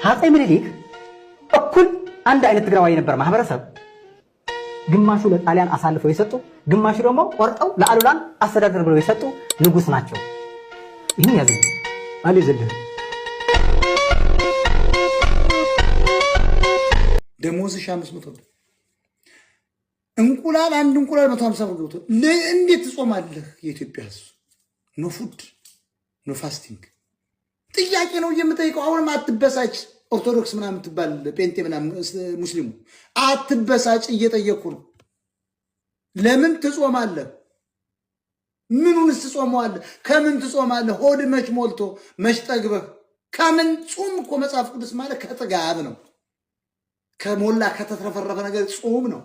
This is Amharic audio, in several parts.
አፄ ምኒልክ እኩል አንድ አይነት ትግራዋይ ነበር ማህበረሰብ ግማሹ ለጣሊያን አሳልፈው የሰጡ ግማሹ ደግሞ ቆርጠው ለአሉላን አስተዳደር ብለው የሰጡ ንጉስ ናቸው። ይሄን ያዘ አለ ዘለ ደሞዝ 500 ብር እንቁላል አንድ እንቁላል 150 ብር ገብቶ እንዴት ትጾማለህ? የኢትዮጵያ ህዝብ ኖ ፉድ ኖ ፋስቲንግ ጥያቄ ነው የምጠይቀው። አሁንም አትበሳጭ። ኦርቶዶክስ ምናምን ትባል ጴንጤ ምናምን ሙስሊሙ አትበሳጭ እየጠየኩ ነው። ለምን ትጾማለህ? ምኑንስ ትጾማለህ? ከምን ትጾማለህ? ሆድ መች ሞልቶ መች ጠግበህ? ከምን ጾም እኮ መጽሐፍ ቅዱስ ማለት ከጥጋብ ነው። ከሞላ ከተትረፈረፈ ነገር ጾም ነው።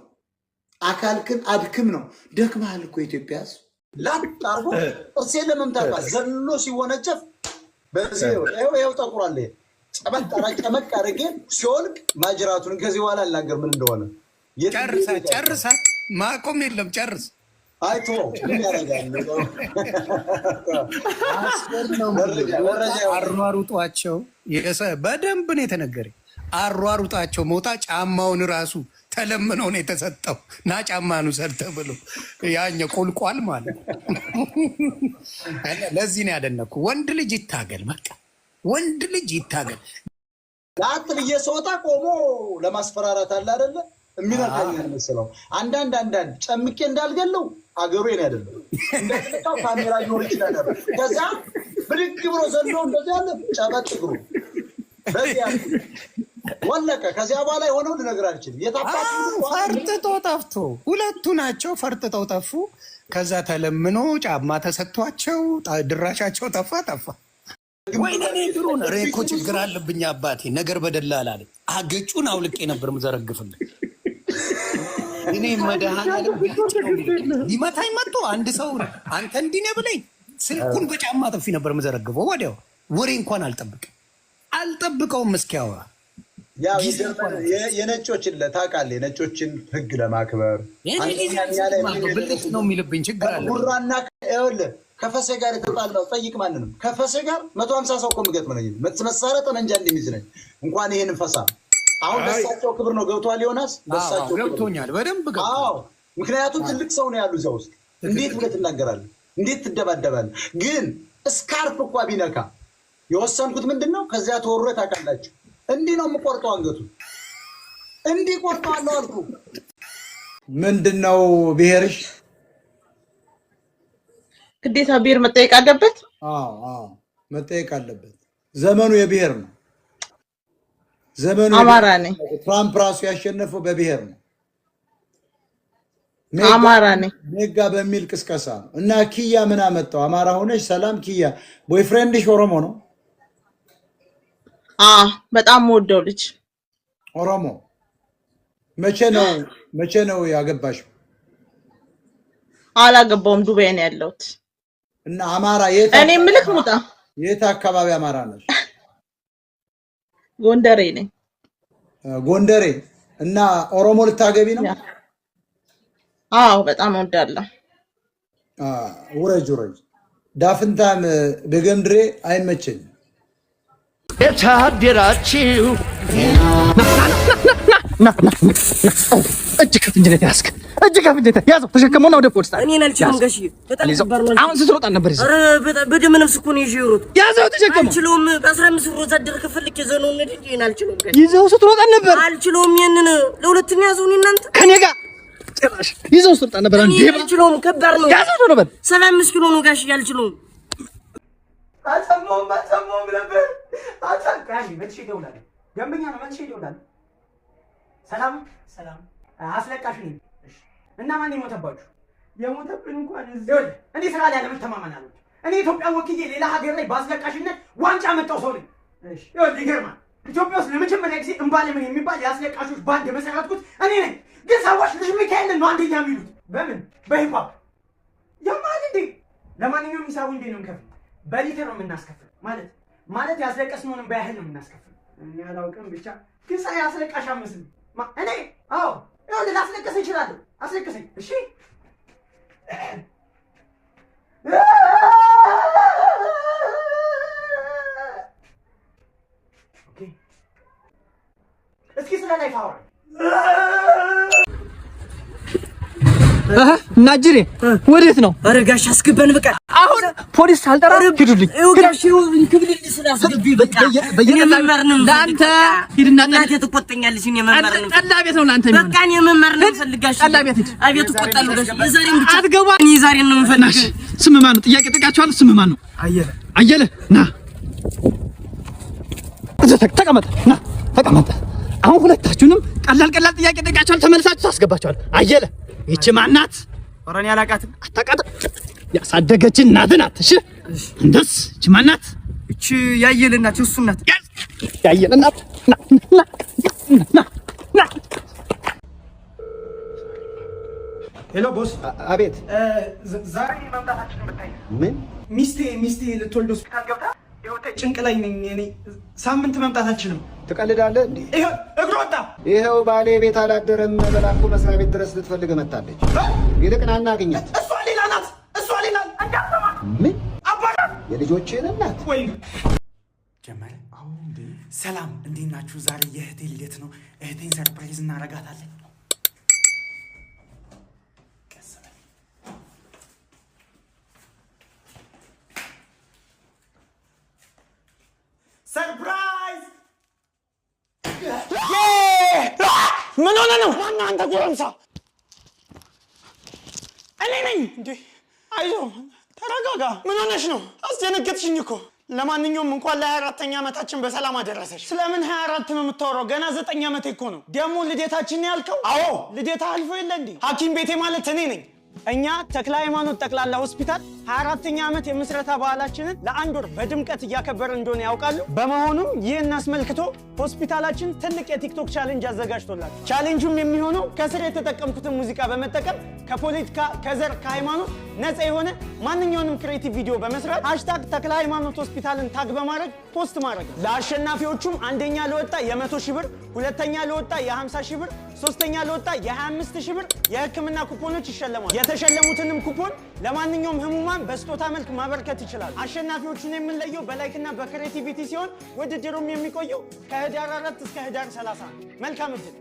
አካልክን አድክም ነው። ደክመሃል እኮ ኢትዮጵያ ህዝብ ላጣርጎ እርሴ ለመምታት ዘሎ ሲወነጨፍ በዚህ ይኸው ጠቁራለ ጨመቅ አድርጌ ሲወልቅ ማጅራቱን ከዚህ በኋላ አልናገር ምን እንደሆነ ጨርሳ ማቆም የለም ጨርስ አይቶ ምን ያደርጋል? አሯሩጧቸው በደንብ ነው የተነገረኝ። አሯሩጣቸው ሞታ ጫማውን ራሱ ተለምነው ነው የተሰጠው። ና ጫማኑ ሰርተ ብሎ ያኛ ቁልቋል ማለት ለዚህ ነው ያደነኩ። ወንድ ልጅ ይታገል፣ በቃ ወንድ ልጅ ይታገል። ዳት ለየሶታ ቆሞ ለማስፈራራት አለ አይደለ? የሚነካኝ መስለው አንዳንድ ጨምቄ እንዳልገለው አገሩ የኔ አይደለም። እንደተለካው ካሜራ ይኖር ይችላል። ከዛ ብድግ ብሎ ዘሎ እንደዚህ ያለ ጨበጥ ግሩ በዚያ ወለቀ። ከዚያ በኋላ የሆነው ልነግር አልችልም። የታባቱ ፈርጥጦ ጠፍቶ ሁለቱ ናቸው ፈርጥጠው ጠፉ። ከዛ ተለምኖ ጫማ ተሰጥቷቸው ድራሻቸው ጠፋ። ወይኔ ድሮን ሬኮ ችግር አለብኝ አባቴ ነገር በደላላ አለ። አገጩን አውልቄ ነበር ምዘረግፍልህ። እኔ መድኃኒዓለም ሊመታኝ መጥቶ አንድ ሰው አንተ እንዲህ ነህ ብለኝ ስልኩን በጫማ ጥፊ ነበር ምዘረግፈው። ወዲያው ወሬ እንኳን አልጠብቀውም እስኪያወራ። ያው የነጮችን ታውቃለህ፣ የነጮችን ህግ ለማክበር ብልጭ ነው የሚልብኝ ችግር አለ። ጉራና ይኸውልህ ከፈሴ ጋር የተጣላው ጠይቅ ማንንም። ከፈሴ ጋር 150 ሰው እኮ የሚገጥም ነኝ። መሳሪያ ጠመንጃ እንደሚይዝ ነኝ። እንኳን ይሄንን ፈሳ አሁን በሳቸው ክብር ነው ገብቷል። ዮናስ በሳቸው ገብቶኛል፣ በደንብ ገብቶኛል። አዎ ምክንያቱም ትልቅ ሰው ነው ያሉ እዛ ውስጥ። እንዴት ብለህ ትናገራለህ? እንዴት ትደባደባለህ? ግን ስካርፕ እንኳ ቢነካ የወሰንኩት ምንድነው? ከዚያ ተወሮ ታውቃላችሁ። እንዲህ ነው የምቆርጠው፣ አንገቱ እንዲህ ቆርጠዋለሁ አልኩ። ምንድነው ብሔርሽ? ግዴታ ብሔር መጠየቅ አለበት። አዎ መጠየቅ አለበት። ዘመኑ የብሔር ነው። ዘመኑ አማራ ነኝ። ትራምፕ ራሱ ያሸነፈው በብሔር ነው። አማራ ነኝ ሜጋ በሚል ቅስቀሳ ነው። እና ኪያ ምን አመጣው? አማራ ሆነሽ ሰላም ኪያ ቦይፍሬንድሽ ኦሮሞ ነው? በጣም ወደው ልጅ ኦሮሞ። መቼ ነው ያገባሽው? አላገባውም፣ ዱባይ ነው ያለሁት። እና አማራ የት? እኔ ምልክ ሙጣ የት አካባቢ አማራ ነሽ? ጎንደሬ ነኝ። ጎንደሬ። እና ኦሮሞ ልታገቢ ነው? በጣም እወዳለሁ። ውረጅ ዳፍንታም በገምድሬ አይመቸኝም። የታደራችሁ እጅ ከፍንጅነት ያዝክ እጅ ከፍንጅነት ያዘው ተሸከመውና ወደ ፖሊስ ጣቢያ። እኔን አልችልም ጋሽ በጣም ይባርማል። አሁን ስትሮጥ ነበር ይዘው በደም ነፍስ እኮ ነው ይዤው ሮጥ ያዘው ተሸከመው። አልችለውም። በ15 ብር ወዛደር ከፈልክ የዘነው እኔን አልችለውም ጋሽ ይዘው ስትሮጥ ነበር። አልችለውም። ይሄንን ለሁለተኛ ያዘውን እናንተ ከኔ ጋር ጭራሽ ይዘው ስትሮጥ ነበር። አንዴ አልችለውም። ከባድ ነው። ያዘው ነበር 75 ኪሎ ነው ጋሽ አልችለውም። አሰማውም ነበር አታንቃሽ መጥቼ ይደውላል። ደንበኛ ነው መጥቼ ይደውላል። ሰላም አስለቃሽ ነኝ። እና ማን የሞተባችሁ? የሞተብን እንኳን እኔ ስራ ላይ ለመተማመን አሉት። እኔ ኢትዮጵያ ወክዬ ሌላ ሀገር ላይ በአስለቃሽነት ዋንጫ መጣው ሰው ነኝ። እሺ ይገርማል። ኢትዮጵያ ውስጥ ለመጀመሪያ ጊዜ እምባለምን የሚባል የአስለቃሾች ባንድ የመሰረትኩት እኔ ነኝ። ግን ሰዎች ልጅ ሚካኤል ነው አንደኛ የሚሉት። በምን በሂፓፕ ያማል እንዴ? ለማንኛውም ሂሳቡ እንዴ ነው የምከፍል? በሊትር ነው የምናስከፍል። ማለት ያስለቀስነውን በያህል ነው የምናስከፍል። እኔ አላውቅም ብቻ ግን ሳይ አስለቃሽ አመስል እኔ ይኸውልህ ላስለቅስ እችላለሁ። አስለቅሰኝ እሺ። ኦኬ እስኪ ስለ ላይፍ አውራ ናጅሬ ወዴት ነው? ኧረ ጋሽ አስገባን በቃ አሁን ፖሊስ ሳልጠራ ሂዱልኝ። ጋሽ እንክብልኝ ስላስገቢ በቃ መመር ነው ለአንተ ሂድና እናቴ ትቆጠኛለች። እኔ መመር ነው ጠላ ቤት ነው ለአንተ የሚሆነው። በቃ እኔ መመር ነው ፈልጋሽ ጠላ ቤት ሂድ። አቤት እቆጣለሁ ጋሽ የዛሬን ብቻ አትገባ። እኔ ዛሬን ነው የምፈልግ። ስም ማን ነው? ጥያቄ ጠይቃችኋለሁ። ስም ማን ነው? አየለ ና ተቀመጥ። ና ተቀመጥ። አሁን ሁለታችሁንም ቀላል ጥያቄ ጠይቃችኋለሁ። ተመልሳችሁ ታስገባችኋለሁ። አየለ ይቺ ማናት? ኧረ እኔ አላውቃትም። አታውቃትም? ያሳደገች እናት ናት። እሺ እንደስ ይቺ ማናት? እቺ ያየለ እናት እሱ እናት ያየለ እናት ና ሄሎ ቦስ። አቤት። ዛሬ መምጣታችን ብታይ ምን ሚስቴ ልትወልድ ሆስፒታል ገብታ ይኸው ጭንቅ ላይ ነኝ እኔ። ሳምንት መምጣት አልችልም። ትቀልዳለህ እንዴ? ይኸው እግሩ ወጣ። ይኸው ባሌ ቤት አላደረም በላኩ መስሪያ ቤት ድረስ ልትፈልግ መጣለች። ይልቅ ና እናግኛት። እሷ ሌላ ናት። እንዳትሰማ። ምን አባራ የልጆችህን እናት ወይ ጀመረ። አሁን ሰላም፣ እንዴት ናችሁ? ዛሬ የእህቴ ልደት ነው። እህቴን ሰርፕራይዝ እናረጋታለን። ሰርፕራይዝ! ምን ሆነ ነው? ማን አንተ ጎረምሳ? እኔ ነኝ እንዴ? አይዞህ ተረጋጋ። ምን ሆነሽ ነው? አስደነገጥሽኝ እኮ። ለማንኛውም እንኳን ለ24ኛ ዓመታችን በሰላም አደረሰሽ። ስለምን 24 ነው የምታወራው? ገና 9 ዓመቴ እኮ ነው። ደግሞ ልደታችን ነው ያልከው? አዎ ልደታ አልፎ የለ እንዴ? ሐኪም ቤቴ ማለት እኔ ነኝ። እኛ ተክለ ሃይማኖት ጠቅላላ ሆስፒታል 24ኛ ዓመት የምስረታ በዓላችንን ለአንድ ወር በድምቀት እያከበርን እንደሆነ ያውቃሉ። በመሆኑም ይህን አስመልክቶ ሆስፒታላችን ትልቅ የቲክቶክ ቻሌንጅ አዘጋጅቶላችሁ፣ ቻሌንጁም የሚሆነው ከስር የተጠቀምኩትን ሙዚቃ በመጠቀም ከፖለቲካ፣ ከዘር፣ ከሃይማኖት ነፃ የሆነ ማንኛውንም ክሬቲቭ ቪዲዮ በመስራት ሃሽታግ ተክለ ሃይማኖት ሆስፒታልን ታግ በማድረግ ፖስት ማድረግ። ለአሸናፊዎቹም አንደኛ ለወጣ የ100 ሺህ ብር፣ ሁለተኛ ለወጣ የ50 ሺህ ብር፣ ሶስተኛ ለወጣ የ25 ሺህ ብር የህክምና ኩፖኖች ይሸለማል። የተሸለሙትንም ኩፖን ለማንኛውም ህሙማን በስጦታ መልክ ማበርከት ይችላል። አሸናፊዎቹን የምንለየው በላይክና በክሬቲቪቲ ሲሆን ውድድሩም የሚቆየው ከህዳር 4 እስከ ህዳር 30። መልካም እድል።